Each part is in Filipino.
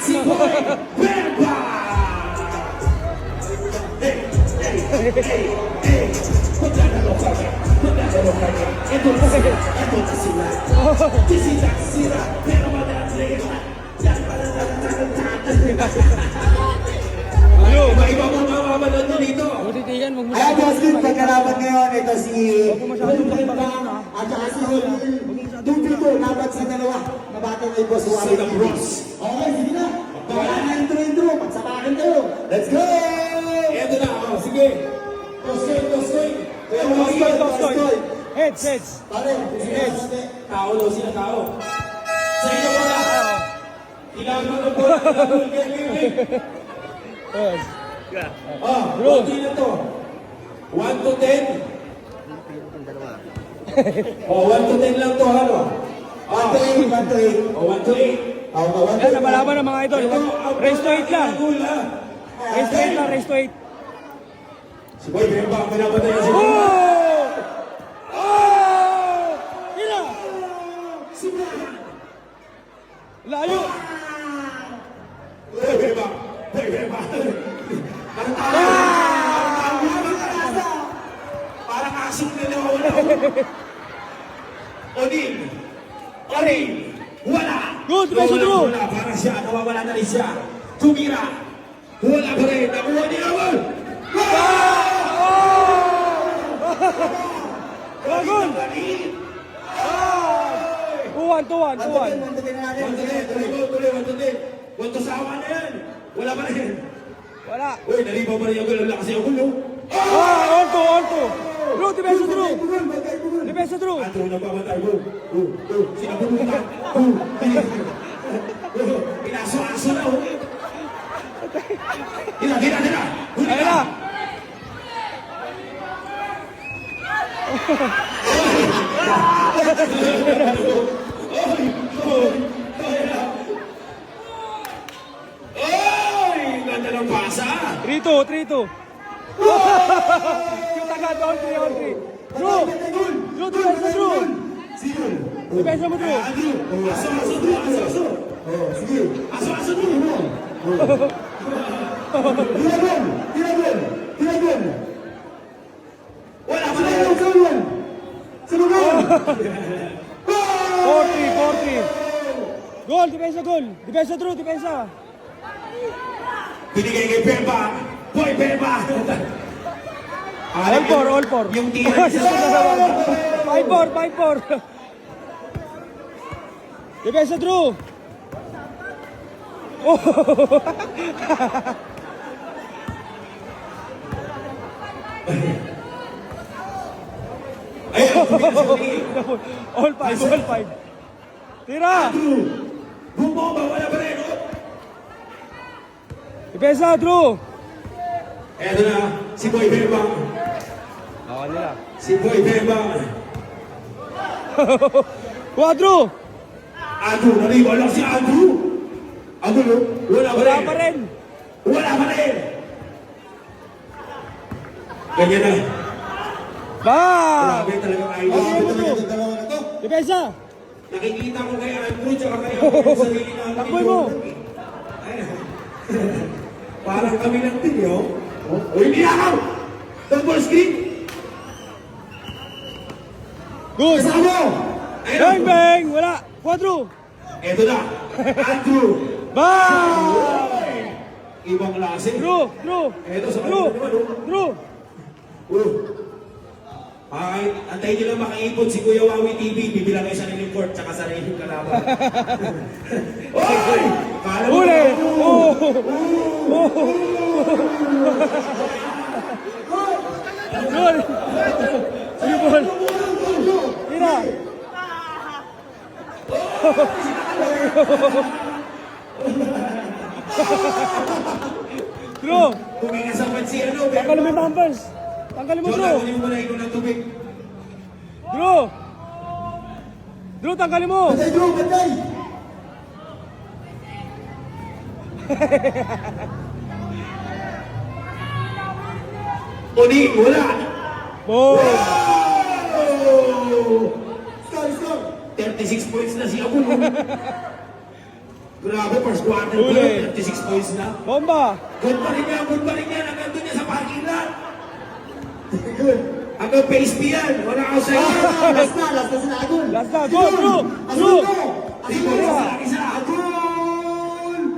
si Boy Bemba! Maglalaro kami. Ito na sila. Sisira, pero madali. Yan pala iba-iba mo mamamanood nyo dito. Titigan, huwag mo Ayan, boss, good. Pagkalaban ngayon, ito si masyadong Bemba at saka si Holil. Dito, laban sa dalawa. Nabatang ay boss Wally Sa Bros. Okay, sige na. Wala na intro. Magsamahan kayo. Let's go! Ito na, sige. Tostoy. Heads. Pare, sige na. Tao daw sila, tao. Sa inyo wala. Kailangan ng bola. Yes. Bro, na to. 1 to 10. 1 to 10 lang to, ano? 1 to 8, 1 to 8. 1 to 8. Yan, nabalaban ng mga idol. Race to 8 lang. Race to 8. Si Boy Bemba, pinapatay na si Boy. Hila! Layo! Boy Bemba. Parang asong na nawawala. Odin. Wala. Good, Beso Drew. Wala, parang siya, nawawala na rin siya. Tumira. Wala pa rin. Nakuha ni Awal. Dragon! 2-1. Tuloy natin. Huwag to sawa na yan. Wala pa rin. Wala. Uy, nalipaw pa rin yung gulo. Wala kasi yung gulo. On to. Drew, Debeso Drew. Ato na pamatay mo. Sinabunutan. Inaso-aso na. Hila. Ayan na. Oy! Ganda ng pasa. 3-2. Shoot agad, on 3. Drew, Debeso Drew. Debeso mo, Drew. Aso. Sige. Aso. Tiragon. Wala pa rin. Sumunod. 4-3. Goal, Debeso Drew. Binigay kay Bemba. Boy Bemba. All four. Yung tira niya sa 5-4. Debeso Drew. Ayun, tumira sa uli. All 5. Tira. Bumomba, wala pa rin. Debeso Drew. Eto na, si Boy Bemba. Ako nila. Si Boy Bemba. Drew. Andrew, naliwa lang si Andrew. Andrew, wala pa rin. Wala pa rin. Ganyan na. Grabe talagang idol. Debeso. Nakikita ko kay Andrew tsaka kay Andrew sa sarili namin. Takboy mo. Parang kami ng team, yo. Uy, niyakaw! Double screen! Good. Kasama! Bang! Wala. 4. Eto na, Andrew! Bang! Ibang klase. Drew. Eto sa kanila naman, Drew. Ay, antayin nyo lang makaipon si Kuya Wawi TV, bibilang kayo sa sariling court tsaka sariling kalaban. Oy! Kala mo Uli. Goal. Sige, ball. Tira. Drew. Kumingasapan si ano, Tanggalin mo yung bumpers. Tanggalin mo, Drew. Jola, kunin mo na ikaw ng tubig. Drew, tanggalin mo. Batay. Odi, wala! Boom. Score. 36 points na si Abu. Grabe, first quarter ko, Huli. 36 points na. Bomba! Good pa rin yan, good pa rin yan. Hanggang doon niya sa parking lot. Good. Hanggang pace B yan. Wala ka sa iyo. Last na sila Agul. Last na, go, Drew! Azul! Tingnan mo sa isa. Agul!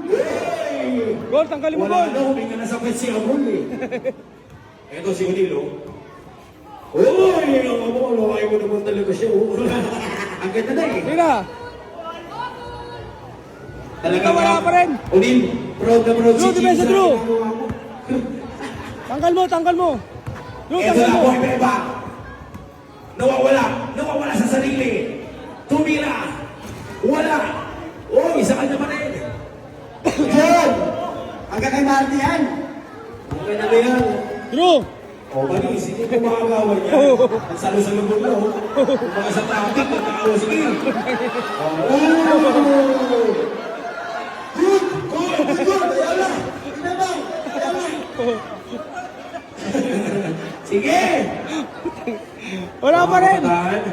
Hey! Gol, tanggalin mo, Wala gol! na, huminga na sa pet si Amol eh. Ito si Unilo. Uy! Laway mo naman talaga siya. Oh. Ang ganda na eh. Tira! Talaga Wala pa rin. Unil, proud na proud Drew, si depensa, Jim sa Drew. ginagawa mo. Tanggal mo, tanggal mo! Drew, Ito tanggal na, mo! Boy Beba. Nawawala sa sarili. Tumira. Wala. Oh, isa ka naman eh. Good! Hanggang kay Marty yan. Ang ganda na yan. Drew! O, bali, sige kung makagawa niya. Ang salo-salo mo lang. Kung mga sa traffic, magkakawa. Sige. Good! Good! Ayaw lang! Inabang! Ayaw lang! Sige. Wala pa rin!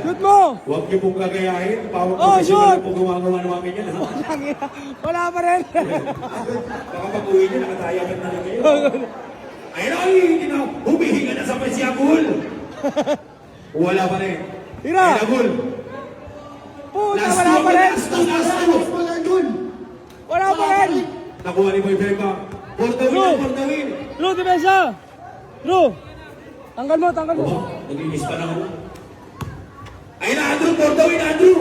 Shoot mo! Huwag niyo pong gagayahin. Bawang Oh, professional shoot! po gumawa ng mga ganyan. Ha? Tangina, wala pa rin! Baka pag-uwi niyo, nakatayakan na rin kayo. Ayun ay, humihinga na sa si Agul. Wala pa rin. Tira! Ayun, Agul. Puta, Last wala two, pa rin! last two, last two. Agul! Wala pa rin! Nakuha ni Boy Beba. For the win, for the win. Drew, depensa! Drew! Tanggal mo, tanggal mo! Oh, naglinis pa lang ako. Ayun na, Andrew, for the win, Andrew.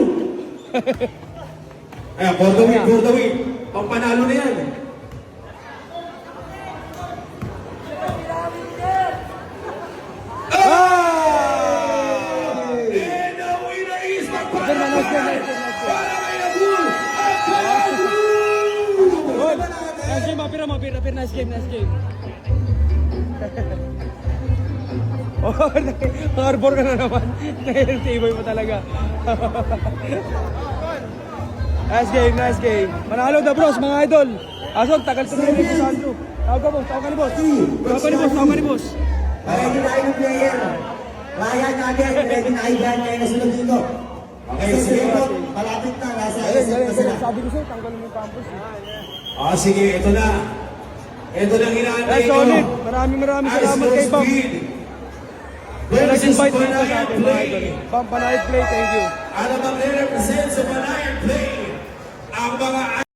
Ayun, for the win, for the win. Pampanalo na yan. And the winner is Magpapalala para kay Agul at kay Andrew! Good! Nice game, mapira, nice game, nice game. Oh, nag-arbor ka na naman. Tibay mo talaga. Nice game. Manalo the bros, mga idol. Ason, tagal sa mga sa Andrew. Tawag ka ni boss. Tawag ka ni boss. Ready na yung player. Ryan natin, ready na yan. Kaya nasunod dito. Okay, Kasi sige. dito, malapit na. Nasa isip na sila. Sabi ko sa'yo, tanggalin mo yung campus. Ah, sige, ito na. Ito na hinaantay That's ko. solid. Maraming salamat kay Bam. Versus Nag-invite dito sa Panayan atin, mga idol. Play. Bam, Panayit Play, thank you. At ang mag-represent sa Panayan Play, ang mga